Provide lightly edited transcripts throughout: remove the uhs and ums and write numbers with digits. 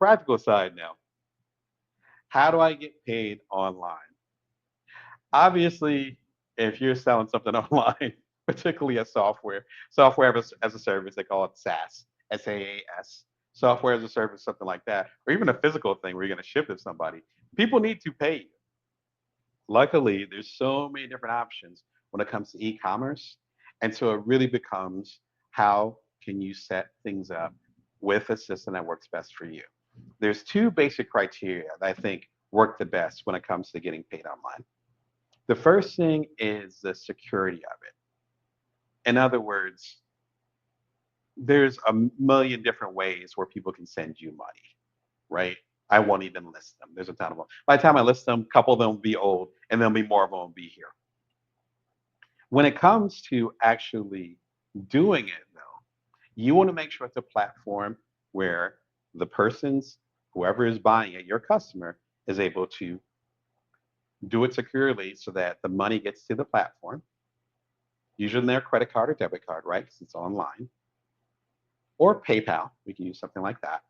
practical side now. How do I get paid online? Obviously, if you're selling something online, particularly a software as a service, they call it SaaS, SaaS, software as a service, something like that, or even a physical thing where you're going to ship it to somebody, people need to pay you. Luckily, there's so many different options when it comes to e-commerce. And so it really becomes how can you set things up with a system that works best for you. There's two basic criteria that I think work the best when it comes to getting paid online. The first thing is the security of it. In other words, there's a million different ways where people can send you money, right? I won't even list them. There's a ton of them. By the time I list them, a couple of them will be old, and there'll be more of them will be here. When it comes to actually doing it, though, you want to make sure it's a platform where the person's, whoever is buying it, your customer, is able to do it securely so that the money gets to the platform, usually their credit card or debit card, right? Because it's online, or PayPal. We can use something like that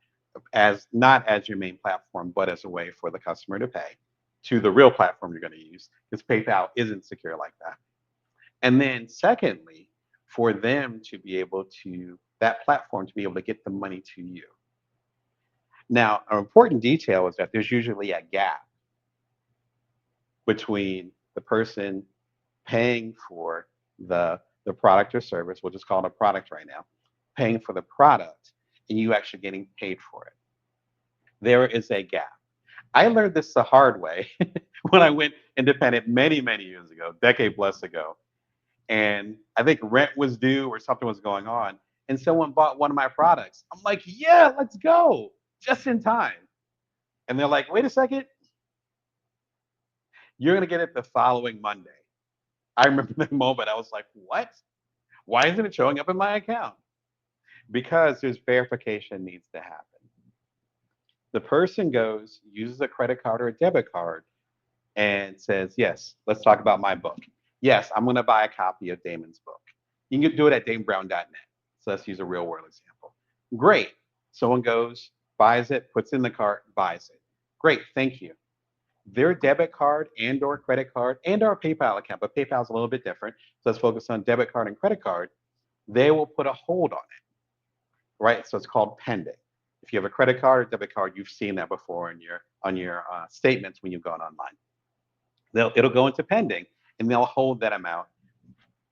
as not as your main platform, but as a way for the customer to pay to the real platform you're going to use, because PayPal isn't secure like that. And then secondly, for them to be able to, that platform to be able to get the money to you. Now, an important detail is that there's usually a gap between the person paying for the product or service, we'll just call it a product right now, paying for the product, and you actually getting paid for it. There is a gap. I learned this the hard way when I went independent many, many years ago, decade plus ago. And I think rent was due or something was going on. And someone bought one of my products. I'm like, yeah, let's go, just in time. And they're like, wait a second, you're going to get it the following Monday. I remember the moment I was like, what? Why isn't it showing up in my account? Because there's verification needs to happen. The person goes, uses a credit card or a debit card, and says, yes, let's talk about my book. Yes, I'm going to buy a copy of Damon's book. You can do it at damonbrown.net. So let's use a real world example. Great. Someone goes, buys it, puts it in the cart, buys it. Great, thank you. Their debit card and or credit card and or PayPal account, but PayPal is a little bit different. So let's focus on debit card and credit card. They will put a hold on it, right? So it's called pending. If you have a credit card or debit card, you've seen that before on your statements when you've gone online. It'll go into pending, and they'll hold that amount.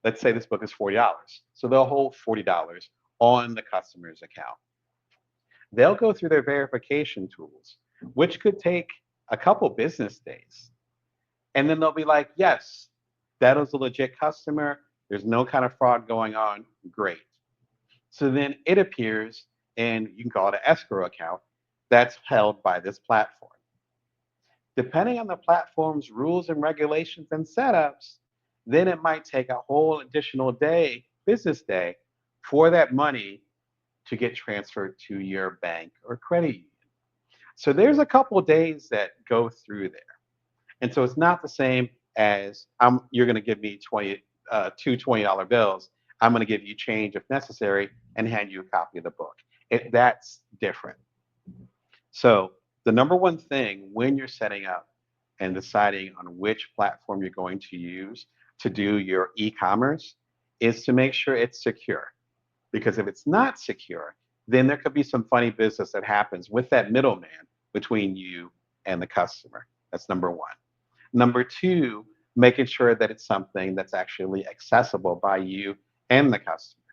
Let's say this book is $40. So they'll hold $40 on the customer's account. They'll go through their verification tools, which could take a couple business days. And then they'll be like, yes, that is a legit customer. There's no kind of fraud going on. Great. So then it appears, and you can call it an escrow account, that's held by this platform. Depending on the platform's rules and regulations and setups, then it might take a whole additional day, business day, for that money to get transferred to your bank or credit union. So there's a couple of days that go through there. And so it's not the same as you're going to give me two $20 bills. I'm going to give you change if necessary and hand you a copy of the book. That's different. So the number one thing when you're setting up and deciding on which platform you're going to use to do your e-commerce is to make sure it's secure. Because if it's not secure, then there could be some funny business that happens with that middleman between you and the customer. That's number one. Number two, making sure that it's something that's actually accessible by you and the customer.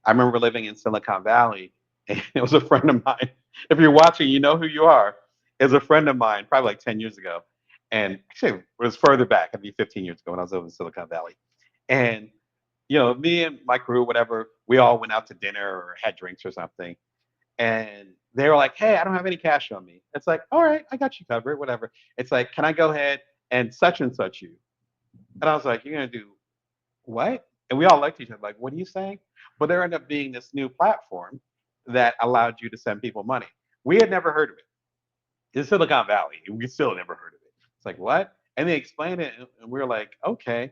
I remember living in Silicon Valley, and it was a friend of mine. If you're watching, you know who you are. It was a friend of mine, probably like 10 years ago. And actually, it was further back, it'd be 15 years ago when I was over in Silicon Valley. And, me and my crew, whatever, we all went out to dinner or had drinks or something. And they were like, hey, I don't have any cash on me. It's like, all right, I got you covered, whatever. It's like, can I go ahead and such you? And I was like, you're going to do what? And we all looked at each other like, what are you saying? But there ended up being this new platform that allowed you to send people money. We had never heard of it. It's Silicon Valley. We still never heard of it. It's like, what? And they explained it, and we were like, okay.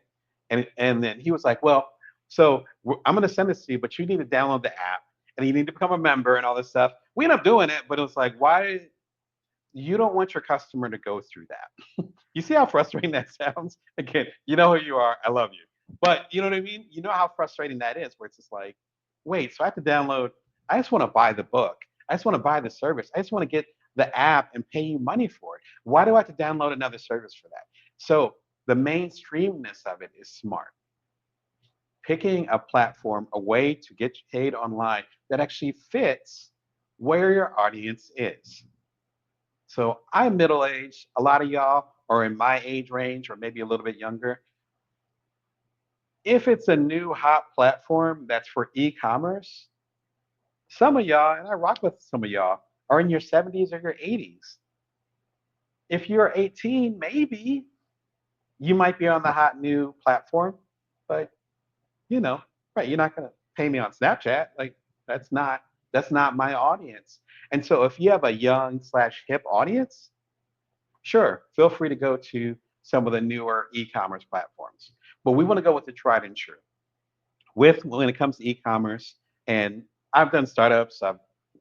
And then he was like, well, so I'm going to send this to you, but you need to download the app, and you need to become a member and all this stuff. We end up doing it, but it was like, why? You don't want your customer to go through that. You see how frustrating that sounds? Again, you know who you are. I love you. But you know what I mean? You know how frustrating that is, where it's just like, wait, so I have to download, I just want to buy the book. I just want to buy the service. I just want to get the app and pay you money for it. Why do I have to download another service for that? So the mainstreamness of it is smart. Picking a platform, a way to get paid online that actually fits where your audience is. So I'm middle aged. A lot of y'all are in my age range or maybe a little bit younger. If it's a new hot platform that's for e-commerce, some of y'all, and I rock with some of y'all, are in your 70s or your 80s. If you're 18, maybe you might be on the hot new platform, but you know, right, you're not gonna pay me on Snapchat. Like that's not my audience. And so if you have a young slash hip audience, sure, feel free to go to some of the newer e-commerce platforms. But we want to go with the tried and true. With when it comes to e-commerce, and I've done startups. I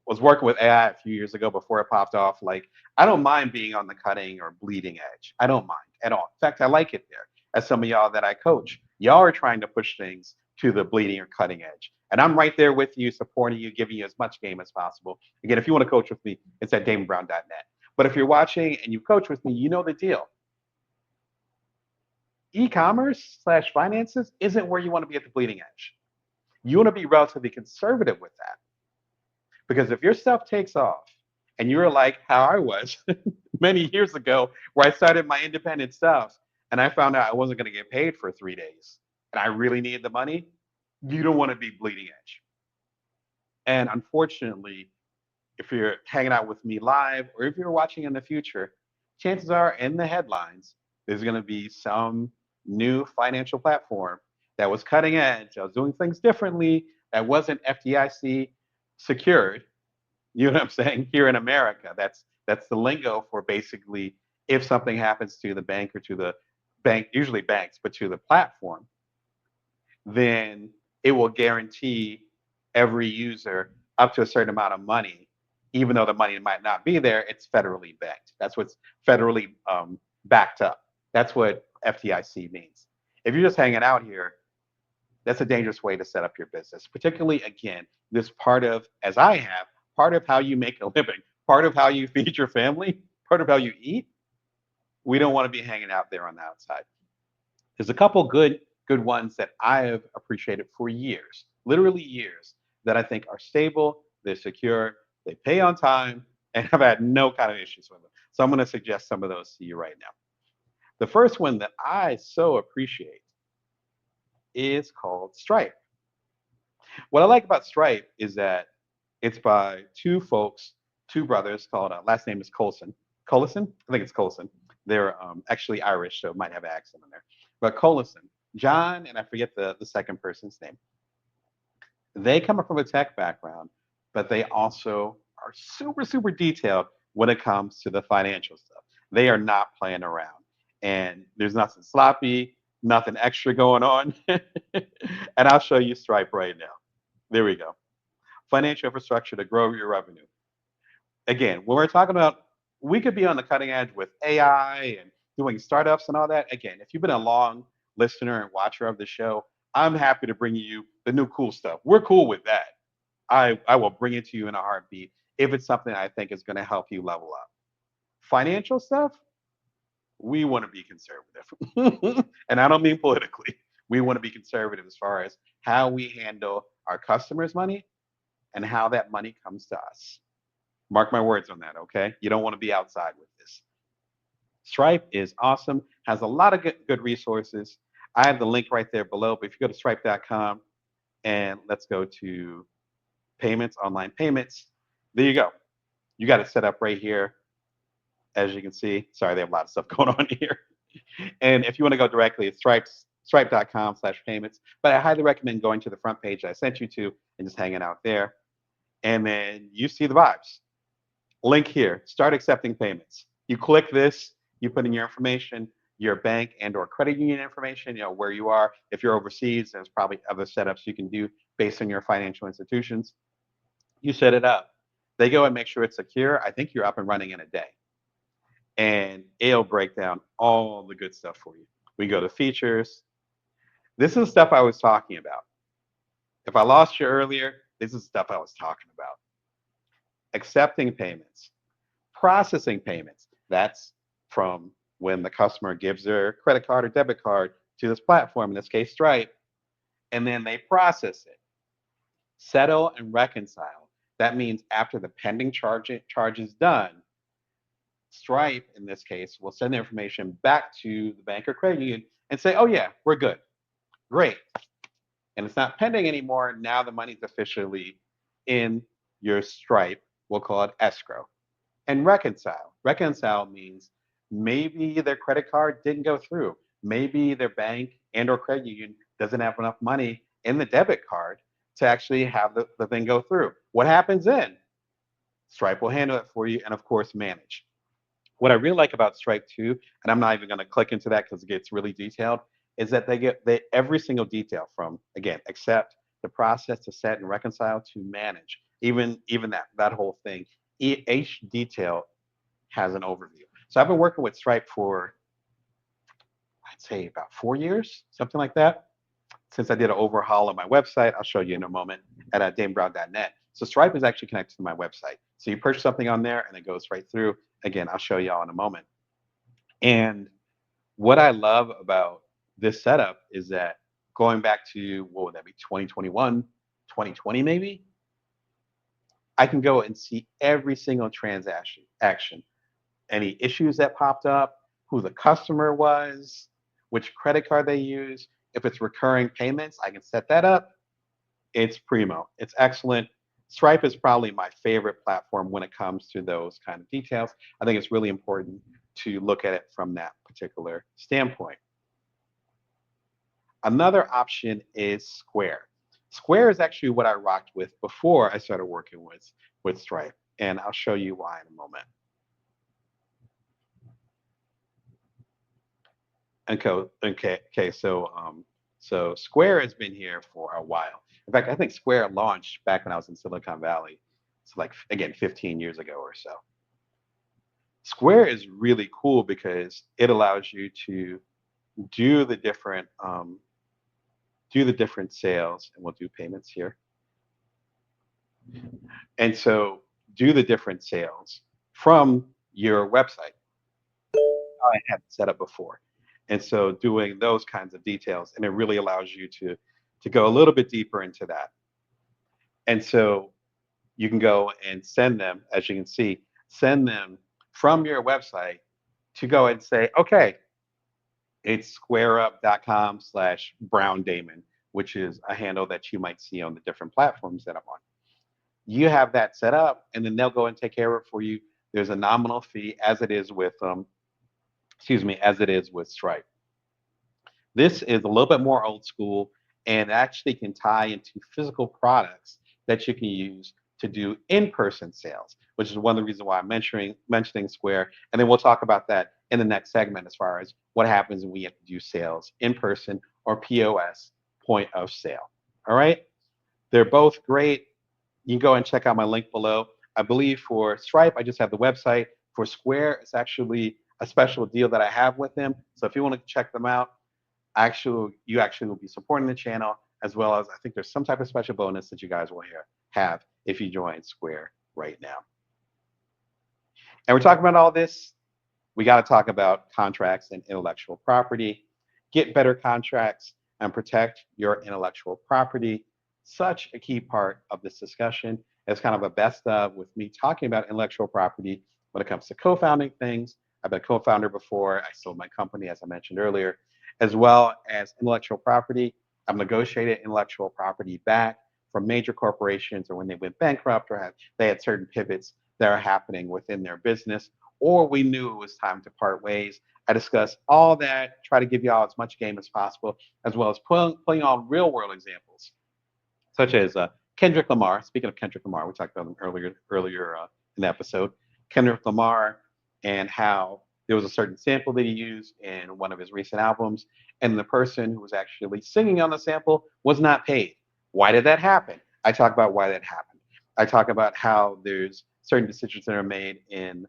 was working with AI a few years ago before it popped off. Like I don't mind being on the cutting or bleeding edge. I don't mind at all. In fact, I like it there. As some of y'all that I coach, y'all are trying to push things to the bleeding or cutting edge. And I'm right there with you, supporting you, giving you as much game as possible. Again, if you want to coach with me, it's at damonbrown.net. But if you're watching and you coach with me, you know the deal. E-commerce slash finances isn't where you want to be at the bleeding edge. You want to be relatively conservative with that. Because if your stuff takes off and you're like how I was many years ago, where I started my independent stuff and I found out I wasn't going to get paid for 3 days and I really needed the money, you don't want to be bleeding edge. And unfortunately, if you're hanging out with me live or if you're watching in the future, chances are in the headlines, there's going to be some new financial platform that was cutting edge, that was doing things differently, that wasn't FDIC secured. You know what I'm saying? Here in America, that's the lingo for basically if something happens to the bank or to the bank, usually banks, but to the platform, then it will guarantee every user up to a certain amount of money, even though the money might not be there. It's federally backed. That's what's federally backed up. That's what FDIC means. If you're just hanging out here, that's a dangerous way to set up your business, particularly again, this part of, as I have, part of how you make a living, part of how you feed your family, part of how you eat. We don't want to be hanging out there on the outside. There's a couple good ones that I have appreciated for years, literally years, that I think are stable, they're secure, they pay on time, and I've had no kind of issues with them. So I'm going to suggest some of those to you right now. The first one that I so appreciate is called Stripe. What I like about Stripe is that it's by two folks, two brothers called, last name is Colson. Collison? I think it's Colson. They're actually Irish, so it might have an accent in there. But Collison, John, and I forget the second person's name. They come from a tech background, but they also are super, super detailed when it comes to the financial stuff. They are not playing around. And there's nothing sloppy, nothing extra going on. And I'll show you Stripe right now. There we go. Financial infrastructure to grow your revenue. Again, when we're talking about, we could be on the cutting edge with AI and doing startups and all that. Again, if you've been a long listener and watcher of the show, I'm happy to bring you the new cool stuff. We're cool with that. I will bring it to you in a heartbeat if it's something I think is going to help you level up. Financial stuff, we want to be conservative. And I don't mean politically. We want to be conservative as far as how we handle our customers' money and how that money comes to us. Mark my words on that, okay? You don't want to be outside with this. Stripe is awesome, has a lot of good resources. I have the link right there below, but if you go to stripe.com and let's go to payments, online payments, there you go. You got it set up right here. As you can see, sorry, they have a lot of stuff going on here. And if you want to go directly, it's stripe.com/payments. But I highly recommend going to the front page I sent you to and just hanging out there. And then you see the vibes. Link here, start accepting payments. You click this, you put in your information, your bank and or credit union information, where you are. If you're overseas, there's probably other setups you can do based on your financial institutions. You set it up. They go and make sure it's secure. I think you're up and running in a day. And it'll break down all the good stuff for you. We go to features. This is the stuff I was talking about. If I lost you earlier, this is the stuff I was talking about. Accepting payments, processing payments. That's from when the customer gives their credit card or debit card to this platform, in this case, Stripe, and then they process it. Settle and reconcile. That means after the pending charge is done, Stripe, in this case, will send the information back to the bank or credit union and say, oh, yeah, we're good. Great. And it's not pending anymore. Now the money's officially in your Stripe. We'll call it escrow. And reconcile. Reconcile means maybe their credit card didn't go through. Maybe their bank and or credit union doesn't have enough money in the debit card to actually have the thing go through. What happens then? Stripe will handle it for you and, of course, manage. What I really like about Stripe too, and I'm not even going to click into that because it gets really detailed, is that they every single detail from, again, accept, the process to set and reconcile to manage, even that whole thing. Each detail has an overview. So I've been working with Stripe for, I'd say, about 4 years, something like that. Since I did an overhaul of my website, I'll show you in a moment at damebrown.net. So Stripe is actually connected to my website. So you purchase something on there and it goes right through. Again, I'll show y'all in a moment. And what I love about this setup is that going back to, what would that be, 2021, 2020 maybe, I can go and see every single transaction action, any issues that popped up, who the customer was, which credit card they use. If it's recurring payments, I can set that up. It's primo. It's excellent. Stripe is probably my favorite platform when it comes to those kind of details. I think it's really important to look at it from that particular standpoint. Another option is Square. Square is actually what I rocked with before I started working with Stripe, and I'll show you why in a moment. Okay. So Square has been here for a while. In fact, I think Square launched back when I was in Silicon Valley. So like again, 15 years ago or so. Square is really cool because it allows you to do the different sales, and we'll do payments here. And so do the different sales from your website. I had set up before. And so doing those kinds of details, and it really allows you to go a little bit deeper into that. And so you can go and send them, as you can see, send them from your website to go and say, okay, it's squareup.com/Brown Damon, which is a handle that you might see on the different platforms that I'm on. You have that set up, and then they'll go and take care of it for you. There's a nominal fee, as it is with as it is with Stripe. This is a little bit more old school and actually can tie into physical products that you can use to do in-person sales, which is one of the reasons why I'm mentioning Square. And then we'll talk about that in the next segment as far as what happens when we have to do sales in person or POS, point of sale. All right. They're both great. You can go and check out my link below. I believe for Stripe, I just have the website. For Square, it's actually a special deal that I have with them. So if you want to check them out, you actually will be supporting the channel, as well as I think there's some type of special bonus that you guys will have if you join Square right now. And we're talking about all this. We got to talk about contracts and intellectual property. Get better contracts and protect your intellectual property. Such a key part of this discussion. It's kind of a best of with me talking about intellectual property when it comes to co-founding things. I've been a co-founder before. I sold my company, as I mentioned earlier, as well as intellectual property. I've negotiated intellectual property back from major corporations, or when they went bankrupt, or they had certain pivots that are happening within their business, or we knew it was time to part ways. I discuss all that, try to give y'all as much game as possible, as well as pulling on real world examples, such as Kendrick Lamar. Speaking of Kendrick Lamar, we talked about him earlier in the episode. Kendrick Lamar, and how there was a certain sample that he used in one of his recent albums, and the person who was actually singing on the sample was not paid. Why did that happen? I talk about why that happened. I talk about how there's certain decisions that are made in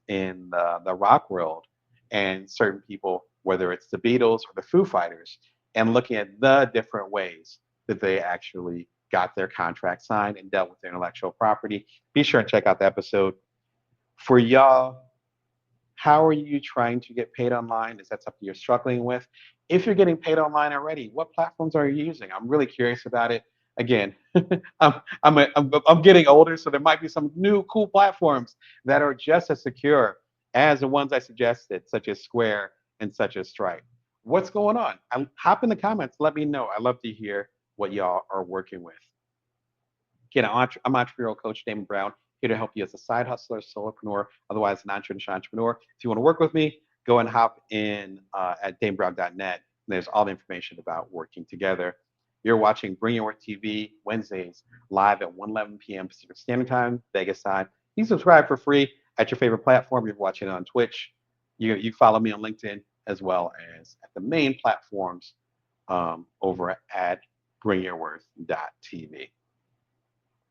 the rock world, and certain people, whether it's the Beatles or the Foo Fighters, and looking at the different ways that they actually got their contract signed and dealt with their intellectual property. Be sure and check out the episode. For y'all, how are you trying to get paid online? Is that something you're struggling with? If you're getting paid online already, what platforms are you using? I'm really curious about it. Again, I'm getting older, so there might be some new cool platforms that are just as secure as the ones I suggested, such as Square and such as Stripe. What's going on? Hop in the comments. Let me know. I love to hear what y'all are working with. Again, I'm entrepreneurial coach Damon Brown, here to help you as a side hustler, solopreneur, otherwise an non-traditional entrepreneur. If you want to work with me, go and hop in at damebrown.net. There's all the information about working together. You're watching Bring Your Worth TV Wednesdays live at 1:11 p.m. Pacific Standard Time, Vegas time. You can subscribe for free at your favorite platform. You're watching it on Twitch. You follow me on LinkedIn as well as at the main platforms over at bringyourworth.tv.